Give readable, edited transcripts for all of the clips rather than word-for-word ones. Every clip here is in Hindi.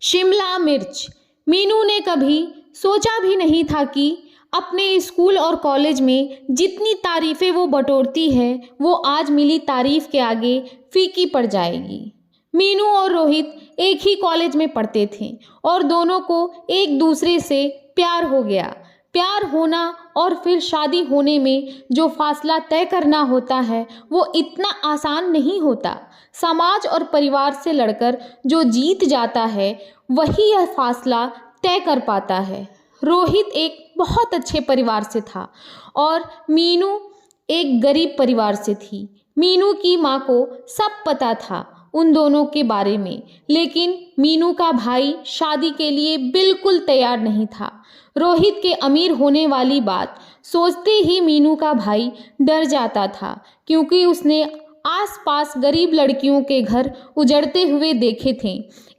शिमला मिर्च। मीनू ने कभी सोचा भी नहीं था कि अपने स्कूल और कॉलेज में जितनी तारीफ़ें वो बटोरती है वो आज मिली तारीफ़ के आगे फीकी पड़ जाएगी। मीनू और रोहित एक ही कॉलेज में पढ़ते थे और दोनों को एक दूसरे से प्यार हो गया। प्यार होना और फिर शादी होने में जो फासला तय करना होता है वो इतना आसान नहीं होता। समाज और परिवार से लड़कर जो जीत जाता है वही यह फासला तय कर पाता है। रोहित एक बहुत अच्छे परिवार से था और मीनू एक गरीब परिवार से थी। मीनू की माँ को सब पता था उन दोनों के बारे में, लेकिन मीनू का भाई शादी के लिए बिल्कुल तैयार नहीं था। रोहित के अमीर होने वाली बात सोचते ही मीनू का भाई डर जाता था, क्योंकि उसने आसपास गरीब लड़कियों के घर उजड़ते हुए देखे थे।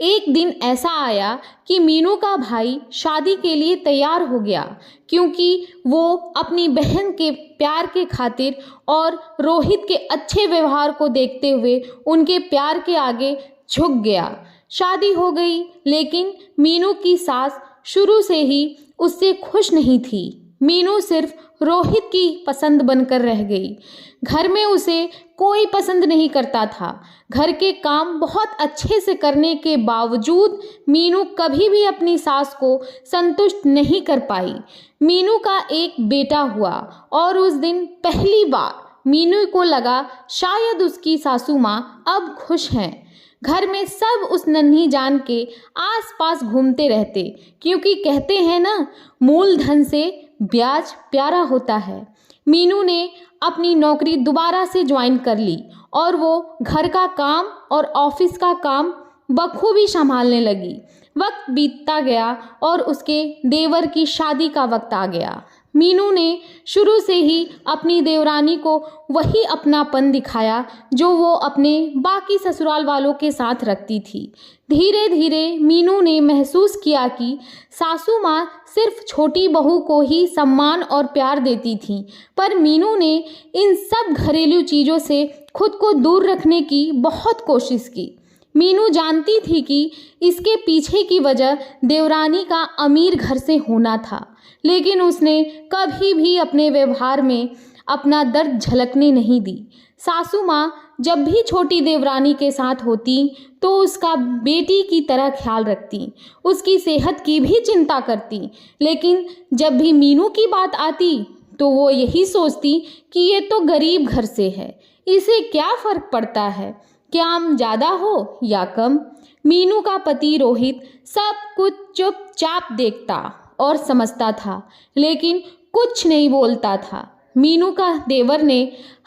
एक दिन ऐसा आया कि मीनू का भाई शादी के लिए तैयार हो गया, क्योंकि वो अपनी बहन के प्यार के खातिर और रोहित के अच्छे व्यवहार को देखते हुए उनके प्यार के आगे झुक गया। शादी हो गई, लेकिन मीनू की सास शुरू से ही उससे खुश नहीं थी। मीनू सिर्फ रोहित की पसंद बनकर रह गई। घर में उसे कोई पसंद नहीं करता था। घर के काम बहुत अच्छे से करने के बावजूद मीनू कभी भी अपनी सास को संतुष्ट नहीं कर पाई। मीनू का एक बेटा हुआ और उस दिन पहली बार मीनू को लगा शायद उसकी सासू माँ अब खुश हैं। घर में सब उस नन्ही जान के आसपास घूमते रहते, क्योंकि कहते हैं ना, मूलधन से ब्याज प्यारा होता है। मीनू ने अपनी नौकरी दोबारा से ज्वाइन कर ली और वो घर का काम और ऑफिस का काम बखूबी संभालने लगी। वक्त बीतता गया और उसके देवर की शादी का वक्त आ गया। मीनू ने शुरू से ही अपनी देवरानी को वही अपनापन दिखाया जो वो अपने बाकी ससुराल वालों के साथ रखती थी। धीरे धीरे मीनू ने महसूस किया कि सासू माँ सिर्फ छोटी बहू को ही सम्मान और प्यार देती थी, पर मीनू ने इन सब घरेलू चीज़ों से खुद को दूर रखने की बहुत कोशिश की। मीनू जानती थी कि इसके पीछे की वजह देवरानी का अमीर घर से होना था, लेकिन उसने कभी भी अपने व्यवहार में अपना दर्द झलकने नहीं दी। सासू माँ जब भी छोटी देवरानी के साथ होती तो उसका बेटी की तरह ख्याल रखती, उसकी सेहत की भी चिंता करती, लेकिन जब भी मीनू की बात आती तो वो यही सोचती कि ये तो गरीब घर से है, इसे क्या फ़र्क पड़ता है, काम ज़्यादा हो या कम। मीनू का पति रोहित सब कुछ चुपचाप देखता और समझता था, लेकिन कुछ नहीं बोलता था। मीनू का देवर ने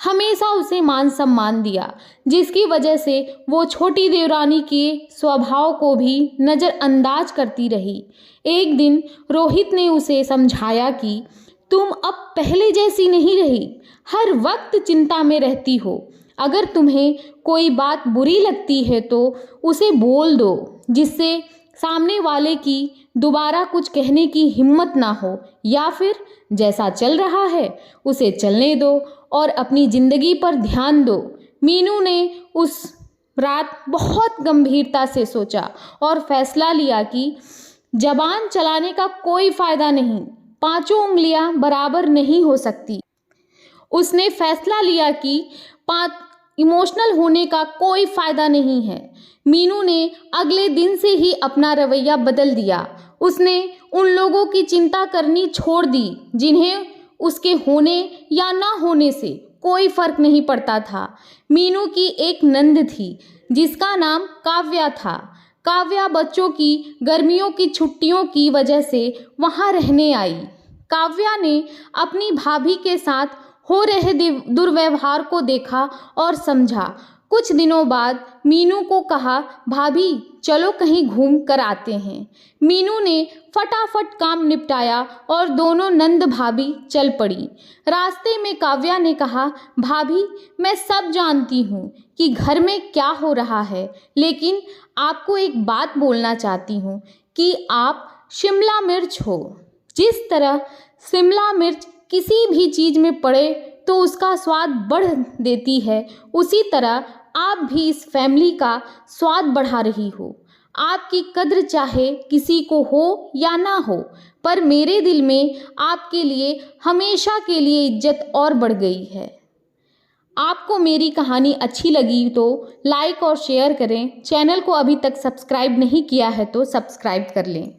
हमेशा उसे मान सम्मान दिया, जिसकी वजह से वो छोटी देवरानी के स्वभाव को भी नज़रअंदाज करती रही। एक दिन रोहित ने उसे समझाया कि तुम अब पहले जैसी नहीं रही, हर वक्त चिंता में रहती हो। अगर तुम्हें कोई बात बुरी लगती है तो उसे बोल दो, जिससे सामने वाले की दोबारा कुछ कहने की हिम्मत ना हो, या फिर जैसा चल रहा है उसे चलने दो और अपनी ज़िंदगी पर ध्यान दो। मीनू ने उस रात बहुत गंभीरता से सोचा और फैसला लिया कि जबान चलाने का कोई फ़ायदा नहीं, पांचों उंगलियां बराबर नहीं हो सकती। उसने फैसला लिया कि इमोशनल होने का कोई फ़ायदा नहीं है। मीनू ने अगले दिन से ही अपना रवैया बदल दिया। उसने उन लोगों की चिंता करनी छोड़ दी जिन्हें उसके होने या ना होने से कोई फ़र्क नहीं पड़ता था। मीनू की एक नंद थी जिसका नाम काव्या था। काव्या बच्चों की गर्मियों की छुट्टियों की वजह से वहाँ रहने आई। काव्या ने अपनी भाभी के साथ हो रहे दुर्व्यवहार को देखा और समझा। कुछ दिनों बाद मीनू को कहा, भाभी चलो कहीं घूम कर आते हैं। मीनू ने फटाफट काम निपटाया और दोनों नंद भाभी चल पड़ी। रास्ते में काव्या ने कहा, भाभी मैं सब जानती हूँ कि घर में क्या हो रहा है, लेकिन आपको एक बात बोलना चाहती हूँ कि आप शिमला मिर्च हो। जिस तरह शिमला मिर्च किसी भी चीज़ में पड़े तो उसका स्वाद बढ़ देती है, उसी तरह आप भी इस फैमिली का स्वाद बढ़ा रही हो। आपकी कद्र चाहे किसी को हो या ना हो, पर मेरे दिल में आपके लिए हमेशा के लिए इज्जत और बढ़ गई है। आपको मेरी कहानी अच्छी लगी तो लाइक और शेयर करें। चैनल को अभी तक सब्सक्राइब नहीं किया है तो सब्सक्राइब कर लें।